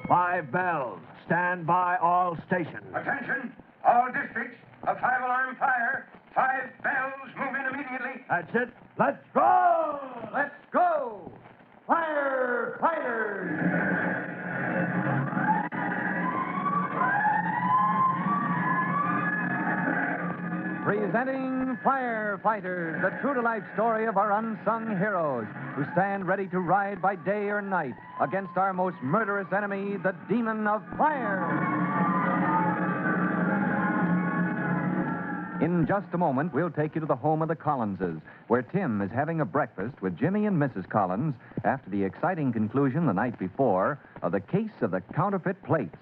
5 bells. Stand by all stations. Attention, all districts. A 5-alarm fire. 5 bells. Move in immediately. That's it. Let's go! Let's go! Firefighters! Presenting Firefighters, the true-to-life story of our unsung heroes who stand ready to ride by day or night against our most murderous enemy, the demon of fire. In just a moment, we'll take you to the home of the Collinses, where Tim is having a breakfast with Jimmy and Mrs. Collins after the exciting conclusion the night before of the case of the counterfeit plates.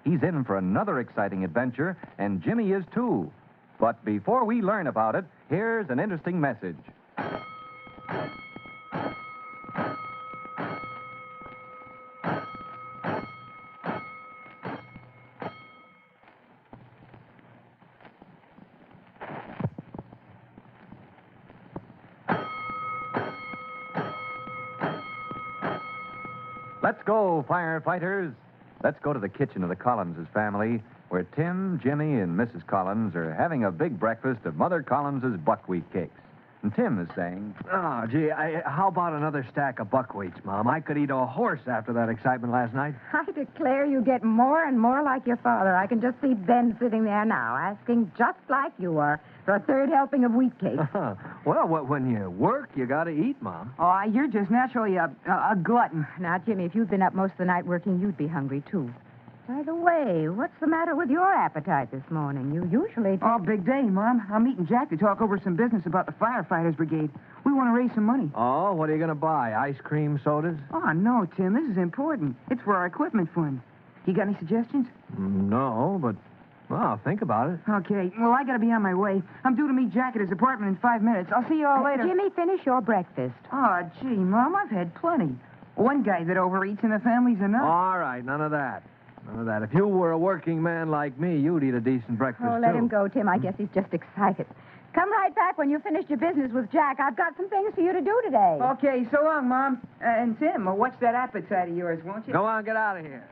He's in for another exciting adventure, and Jimmy is too. But before we learn about it, here's an interesting message. Let's go, firefighters. Let's go to the kitchen of the Collinses family, where Tim, Jimmy, and Mrs. Collins are having a big breakfast of Mother Collins's buckwheat cakes. And Tim is saying, Oh, gee, how about another stack of buckwheats, Mom? I could eat a horse after that excitement last night. I declare you get more and more like your father. I can just see Ben sitting there now, asking just like you are for a third helping of wheat cake. Well, when you work, you got to eat, Mom. Oh, you're just naturally a glutton. Now, Jimmy, if you'd been up most of the night working, you'd be hungry, too. By the way, what's the matter with your appetite this morning? You usually... Oh, big day, Mom. I'm meeting Jack to talk over some business about the Firefighters Brigade. We want to raise some money. Oh, what are you going to buy? Ice cream, sodas? Oh, no, Tim. This is important. It's for our equipment fund. You got any suggestions? No, but, well, I'll think about it. Okay. Well, I got to be on my way. I'm due to meet Jack at his apartment in 5 minutes. I'll see you all later. Jimmy, finish your breakfast. Oh, gee, Mom, I've had plenty. One guy that overeats in the family's enough. All right, none of that. None of that. If you were a working man like me, you'd eat a decent breakfast, Oh, let him go, Tim. I guess he's just excited. Come right back when you finished your business with Jack. I've got some things for you to do today. Okay, so long, Mom. And Tim, watch that appetite of yours, won't you? Go on, get out of here.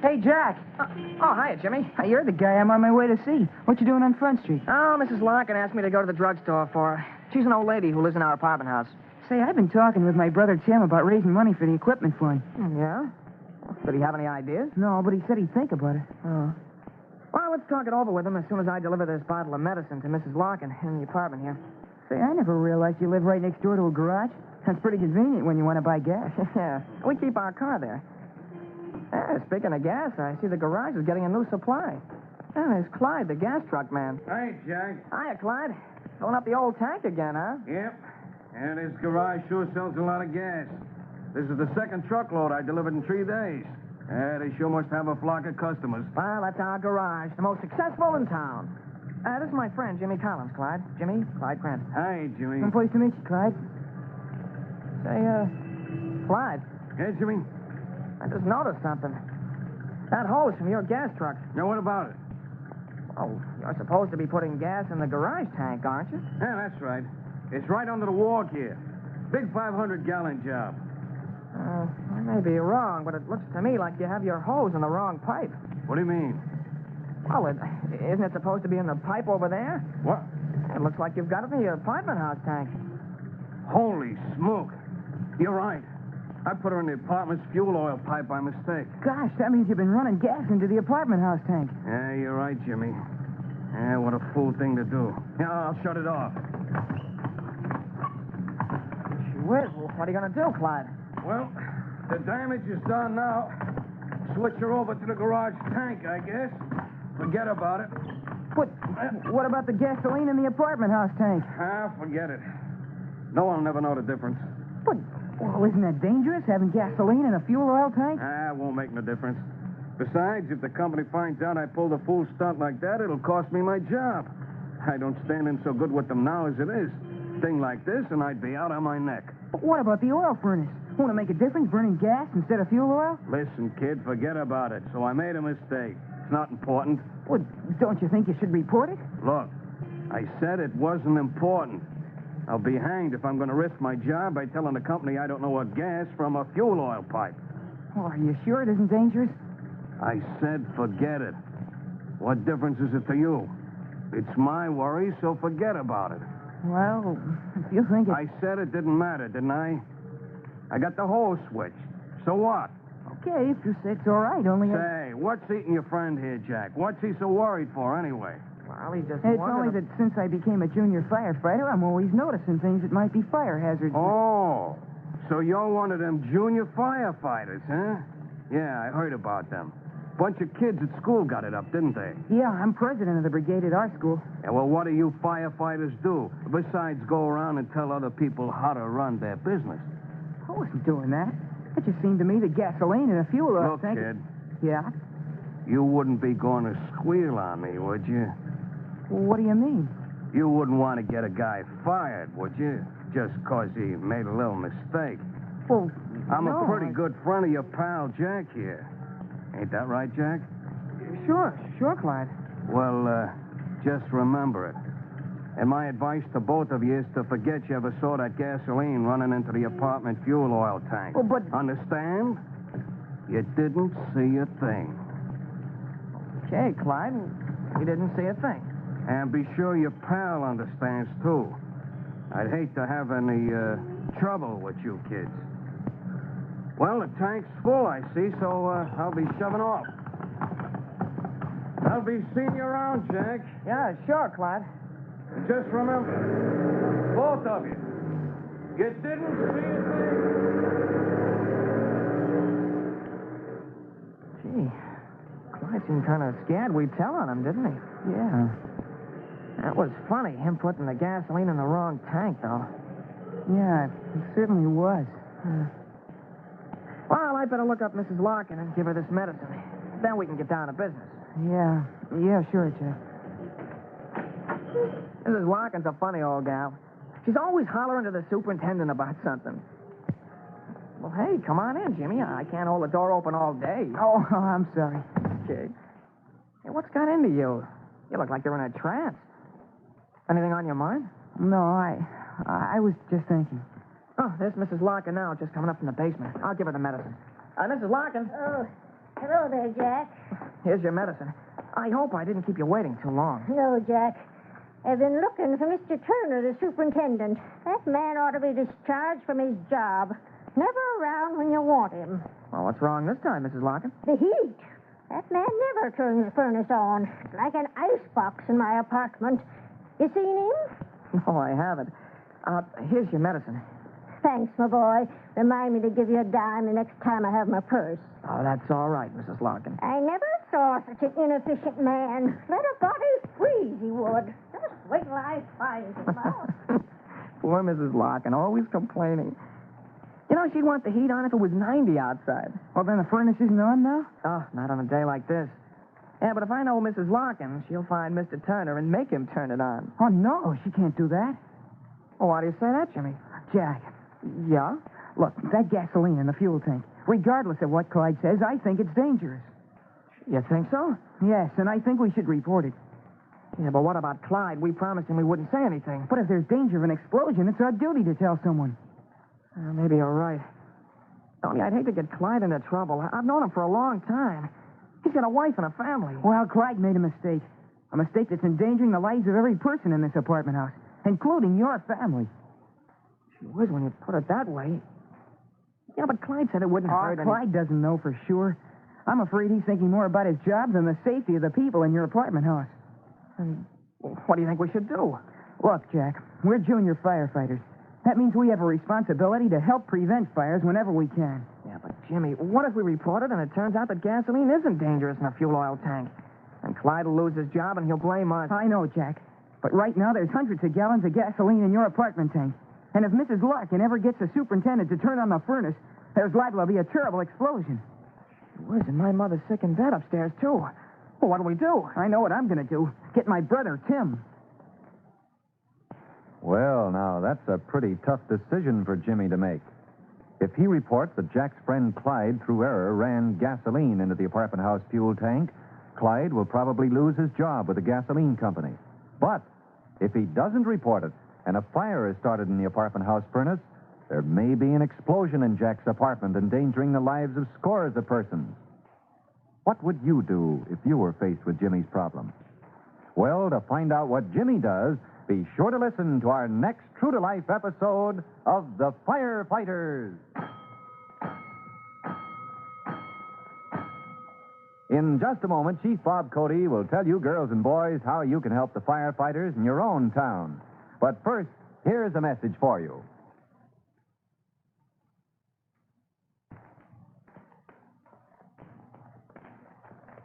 Hey, Jack. Oh, hiya, Jimmy. You're the guy I'm on my way to see. What you doing on Front Street? Oh, Mrs. Larkin asked me to go to the drugstore for her. She's an old lady who lives in our apartment house. Say, I've been talking with my brother Tim about raising money for the equipment fund. Yeah? Did he have any ideas? No, but he said he'd think about it. Oh. Well, let's talk it over with him as soon as I deliver this bottle of medicine to Mrs. Larkin in the apartment here. Say, I never realized you live right next door to a garage. That's pretty convenient when you want to buy gas. Yeah, we keep our car there. Speaking of gas, I see the garage is getting a new supply. And there's Clyde, the gas truck man. Hey, Jack. Hiya, Clyde. Filling up the old tank again, huh? Yep. And this garage sure sells a lot of gas. This is the second truckload I delivered in 3 days. They sure must have a flock of customers. Well, that's our garage, the most successful in town. This is my friend, Jimmy Collins, Clyde. Jimmy, Clyde Cranston. Hi, Jimmy. Some place to meet you, Clyde. Say, Clyde, Hey, Jimmy. I just noticed something. That hose from your gas truck. Now, what about it? Oh, you're supposed to be putting gas in the garage tank, aren't you? Yeah, that's right. It's right under the wall here. Big 500-gallon job. I may be wrong, but it looks to me like you have your hose in the wrong pipe. What do you mean? Well, isn't it supposed to be in the pipe over there? What? It looks like you've got it in the apartment house tank. Holy smoke. You're right. I put her in the apartment's fuel oil pipe by mistake. Gosh, that means you've been running gas into the apartment house tank. Yeah, you're right, Jimmy. Yeah, what a fool thing to do. Yeah, I'll shut it off. What are you going to do, Clyde? Well, the damage is done now. Switch her over to the garage tank, I guess. Forget about it. But what about the gasoline in the apartment house tank? Forget it. No one will never know the difference. But, well, isn't that dangerous, having gasoline in a fuel oil tank? It won't make no difference. Besides, if the company finds out I pulled a fool stunt like that, it'll cost me my job. I don't stand in so good with them now as it is. Thing like this, and I'd be out on my neck. But what about the oil furnace? Won't it make a difference burning gas instead of fuel oil? Listen, kid, forget about it. So I made a mistake. It's not important. Well, don't you think you should report it? Look, I said it wasn't important. I'll be hanged if I'm going to risk my job by telling the company I don't know a gas from a fuel oil pipe. Oh, are you sure it isn't dangerous? I said forget it. What difference is it to you? It's my worry, so forget about it. Well, if you think it... I said it didn't matter, didn't I? I got the hose switched. So what? Okay, if you say it's all right, only... Say, what's eating your friend here, Jack? What's he so worried for, anyway? Well, he just It's only that since I became a junior firefighter, I'm always noticing things that might be fire hazards. Oh, so you're one of them junior firefighters, huh? Yeah, I heard about them. Bunch of kids at school got it up, didn't they? Yeah, I'm president of the brigade at our school. Yeah, well, what do you firefighters do besides go around and tell other people how to run their business? I wasn't doing that. It just seemed to me that gasoline in a fuel oil Look, tank... kid, Yeah? you wouldn't be going to squeal on me, would you? What do you mean? You wouldn't want to get a guy fired, would you? Just 'cause he made a little mistake. Well, I'm no, a pretty good friend of your pal Jack here. Ain't that right, Jack? Sure, Clyde. Well, just remember it. And my advice to both of you is to forget you ever saw that gasoline running into the apartment fuel oil tank. Well, but... Understand? You didn't see a thing. Okay, Clyde. We didn't see a thing. And be sure your pal understands, too. I'd hate to have any trouble with you kids. Well, the tank's full, I see, so I'll be shoving off. I'll be seeing you around, Jack. Yeah, sure, Clyde. And just remember, both of you, you didn't see a thing. Gee, Clyde seemed kind of scared we'd tell on him, didn't he? Yeah. That was funny, him putting the gasoline in the wrong tank, though. Yeah, it certainly was. Well, I'd better look up Mrs. Larkin and give her this medicine. Then we can get down to business. Yeah, sure, Jack. Mrs. Larkin's a funny old gal. She's always hollering to the superintendent about something. Well, hey, come on in, Jimmy. I can't hold the door open all day. Oh, I'm sorry. Okay. Hey, what's got into you? You look like you're in a trance. Anything on your mind? No, I was just thinking. Oh, there's Mrs. Larkin now, just coming up from the basement. I'll give her the medicine. Mrs. Larkin. Oh, hello there, Jack. Here's your medicine. I hope I didn't keep you waiting too long. No, Jack. I've been looking for Mr. Turner, the superintendent. That man ought to be discharged from his job. Never around when you want him. Well, what's wrong this time, Mrs. Larkin? The heat. That man never turns the furnace on. It's like an icebox in my apartment. You seen him? No, I haven't. Here's your medicine. Thanks, my boy. Remind me to give you a dime the next time I have my purse. Oh, that's all right, Mrs. Larkin. I never saw such an inefficient man. Let a body freeze, he would. Just wait till I find him out. Poor Mrs. Larkin, always complaining. You know, she'd want the heat on if it was 90 outside. Well, then the furnace isn't on now? Oh, not on a day like this. Yeah, but if I know Mrs. Larkin, she'll find Mr. Turner and make him turn it on. Oh, no, she can't do that. Well, why do you say that, Jimmy? Jack, Yeah? look, that gasoline in the fuel tank, regardless of what Clyde says, I think it's dangerous. You think so? Yes, and I think we should report it. Yeah, but what about Clyde? We promised him we wouldn't say anything. But if there's danger of an explosion, it's our duty to tell someone. Maybe you're right. Only I'd hate to get Clyde into trouble. I've known him for a long time. He's got a wife and a family. Well, Clyde made a mistake. A mistake that's endangering the lives of every person in this apartment house, including your family. Gee whiz, when you put it that way. Yeah, but Clyde said it wouldn't hurt any... Clyde doesn't know for sure. I'm afraid he's thinking more about his job than the safety of the people in your apartment house. And what do you think we should do? Look, Jack, we're junior firefighters. That means we have a responsibility to help prevent fires whenever we can. Yeah, but Jimmy, what if we report it and it turns out that gasoline isn't dangerous in a fuel oil tank? And Clyde will lose his job and he'll blame us. I know, Jack. But right now there's hundreds of gallons of gasoline in your apartment tank. And if Mrs. Larkin ever gets the superintendent to turn on the furnace, there's liable to be a terrible explosion. Where's my mother's sick in bed upstairs, too? Well, what do we do? I know what I'm going to do. Get my brother, Tim. Well, now, that's a pretty tough decision for Jimmy to make. If he reports that Jack's friend Clyde, through error, ran gasoline into the apartment house fuel tank, Clyde will probably lose his job with the gasoline company. But if he doesn't report it, and a fire is started in the apartment house furnace, there may be an explosion in Jack's apartment, endangering the lives of scores of persons. What would you do if you were faced with Jimmy's problem? Well, to find out what Jimmy does, be sure to listen to our next true-to-life episode of The Firefighters. In just a moment, Chief Bob Cody will tell you girls and boys how you can help the firefighters in your own town. But first, here's a message for you.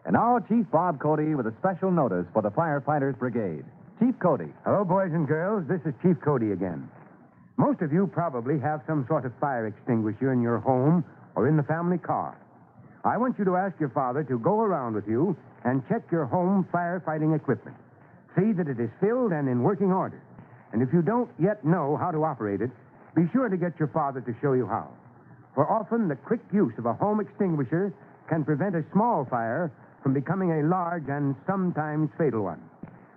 And now, Chief Bob Cody with a special notice for the Firefighters Brigade. Chief Cody. Hello, boys and girls. This is Chief Cody again. Most of you probably have some sort of fire extinguisher in your home or in the family car. I want you to ask your father to go around with you and check your home firefighting equipment. See that it is filled and in working order. And if you don't yet know how to operate it, be sure to get your father to show you how. For often, the quick use of a home extinguisher can prevent a small fire from becoming a large and sometimes fatal one.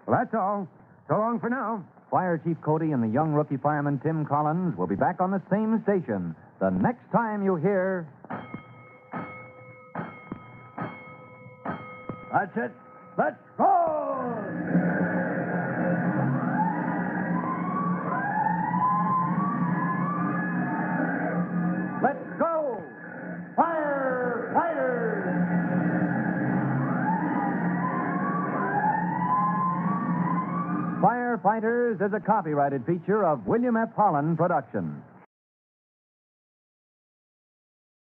Well, that's all. So long for now. Fire Chief Cody and the young rookie fireman Tim Collins will be back on the same station the next time you hear... That's it. Let's go! Let's go! Firefighters! Firefighters is a copyrighted feature of William F. Holland Productions.